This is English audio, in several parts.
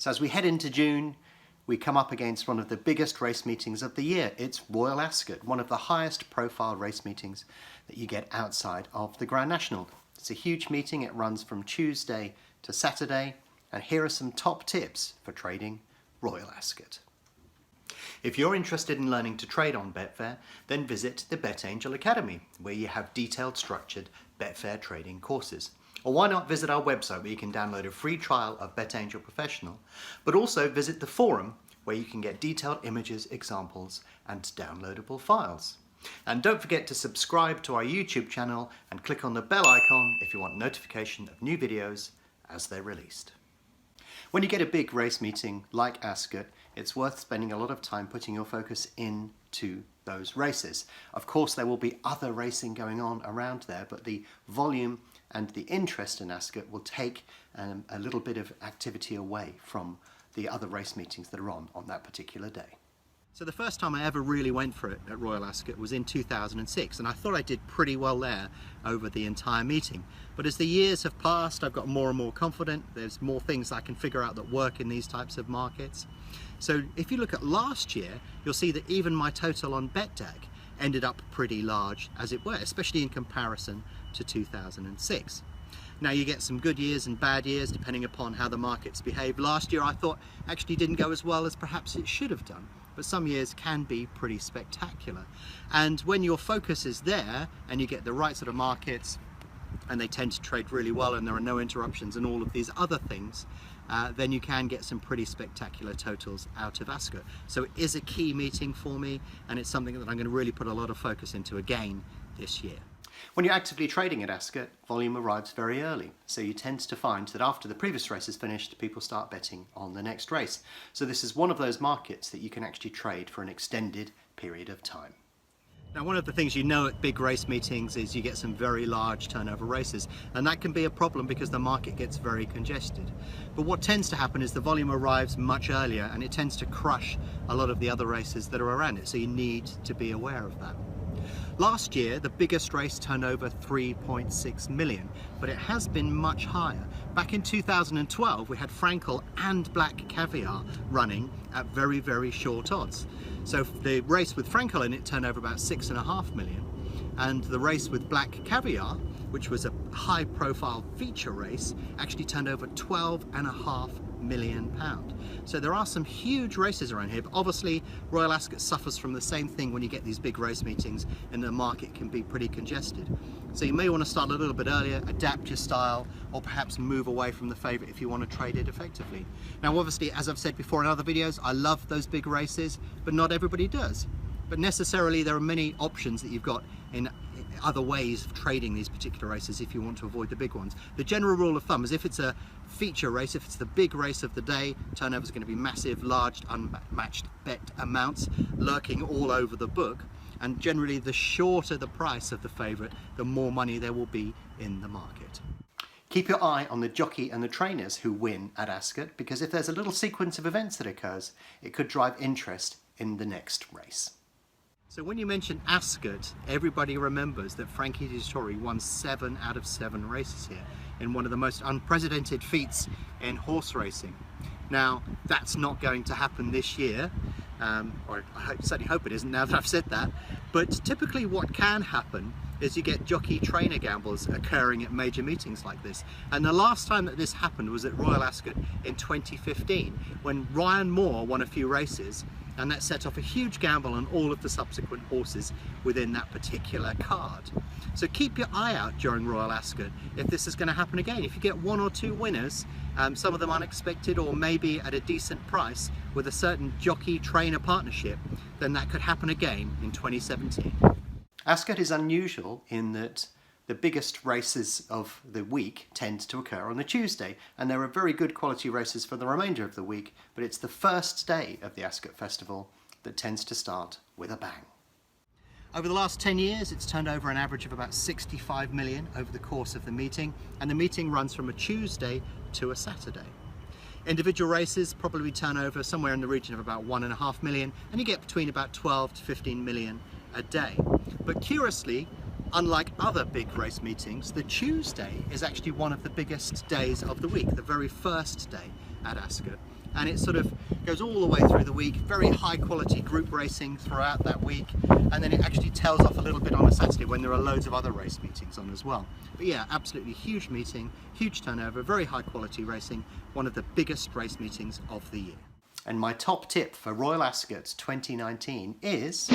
So as we head into June, we come up against one of the biggest race meetings of the year. It's Royal Ascot, one of the highest profile race meetings that you get outside of the Grand National. It's a huge meeting. It runs from Tuesday to Saturday. And here are some top tips for trading Royal Ascot. If you're interested in learning to trade on Betfair, then visit the BetAngel Academy, where you have detailed, structured Betfair trading courses. Or why not visit our website where you can download a free trial of BetAngel Professional, but also visit the forum where you can get detailed images, examples, and downloadable files. And don't forget to subscribe to our YouTube channel and click on the bell icon if you want notification of new videos as they're released. When you get a big race meeting like Ascot, it's worth spending a lot of time putting your focus into those races. Of course, there will be other racing going on around there, but the volume and the interest in Ascot will take a little bit of activity away from the other race meetings that are on that particular day. So the first time I ever really went for it at Royal Ascot was in 2006, and I thought I did pretty well there over the entire meeting. But as the years have passed, I've got more and more confident. There's more things I can figure out that work in these types of markets. So if you look at last year, you'll see that even my total on BetDeck ended up pretty large, as it were, especially in comparison to 2006. Now you get some good years and bad years depending upon how the markets behave. Last year I thought actually didn't go as well as perhaps it should have done, but some years can be pretty spectacular. And when your focus is there and you get the right sort of markets and they tend to trade really well and there are no interruptions and all of these other things, then you can get some pretty spectacular totals out of Ascot. So it is a key meeting for me, and it's something that I'm going to really put a lot of focus into again this year. When you're actively trading at Ascot, volume arrives very early, so you tend to find that after the previous race is finished, people start betting on the next race. So this is one of those markets that you can actually trade for an extended period of time. Now, one of the things you know at big race meetings is you get some very large turnover races, and that can be a problem because the market gets very congested. But what tends to happen is the volume arrives much earlier and it tends to crush a lot of the other races that are around it, so you need to be aware of that. Last year, the biggest race turned over 3.6 million, but it has been much higher. Back in 2012, we had Frankel and Black Caviar running at very, very short odds. So the race with Frankel in it turned over about 6.5 million, and the race with Black Caviar, which was a high-profile feature race, actually turned over £12.5 million. So there are some huge races around here, but obviously Royal Ascot suffers from the same thing when you get these big race meetings and the market can be pretty congested. So you may want to start a little bit earlier, adapt your style, or perhaps move away from the favourite if you want to trade it effectively. Now obviously, as I've said before in other videos, I love those big races, but not everybody does. But necessarily there are many options that you've got in other ways of trading these particular races if you want to avoid the big ones. The general rule of thumb is if it's a feature race, if it's the big race of the day, turnovers are going to be massive, large, unmatched bet amounts lurking all over the book, and generally the shorter the price of the favourite, the more money there will be in the market. Keep your eye on the jockey and the trainers who win at Ascot, because if there's a little sequence of events that occurs, it could drive interest in the next race. So when you mention Ascot, everybody remembers that Frankie Dettori won 7 out of 7 races here in one of the most unprecedented feats in horse racing. Now, that's not going to happen this year, or I certainly hope it isn't now that I've said that, but typically what can happen is you get jockey-trainer gambles occurring at major meetings like this. And the last time that this happened was at Royal Ascot in 2015, when Ryan Moore won a few races, and that set off a huge gamble on all of the subsequent horses within that particular card. So keep your eye out during Royal Ascot if this is going to happen again. If you get 1 or 2 winners, some of them unexpected or maybe at a decent price with a certain jockey-trainer partnership, then that could happen again in 2017. Ascot is unusual in that the biggest races of the week tend to occur on the Tuesday, and there are very good quality races for the remainder of the week, but it's the first day of the Ascot Festival that tends to start with a bang. Over the last 10 years, it's turned over an average of about 65 million over the course of the meeting, and the meeting runs from a Tuesday to a Saturday. Individual races probably turn over somewhere in the region of about 1.5 million, and you get between about 12 to 15 million a day. But curiously, unlike other big race meetings, the Tuesday is actually one of the biggest days of the week, the very first day at Ascot. and it sort of goes all the way through the week, very high quality group racing throughout that week, and then it actually tails off a little bit on a Saturday when there are loads of other race meetings on as well. But yeah, absolutely huge meeting, huge turnover, very high quality racing, one of the biggest race meetings of the year. And my top tip for Royal Ascot 2019 is,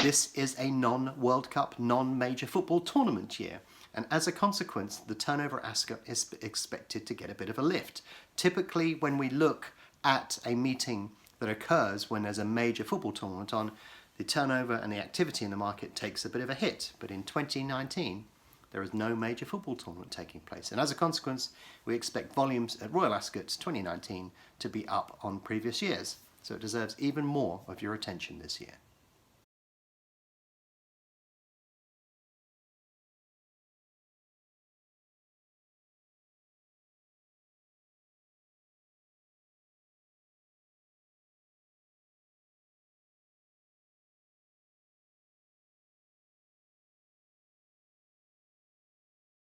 this is a non-World Cup, non-major football tournament year. And as a consequence, the turnover at Ascot is expected to get a bit of a lift. Typically, when we look at a meeting that occurs when there's a major football tournament on, the turnover and the activity in the market takes a bit of a hit. But in 2019, there is no major football tournament taking place. And as a consequence, we expect volumes at Royal Ascot 2019 to be up on previous years. So it deserves even more of your attention this year.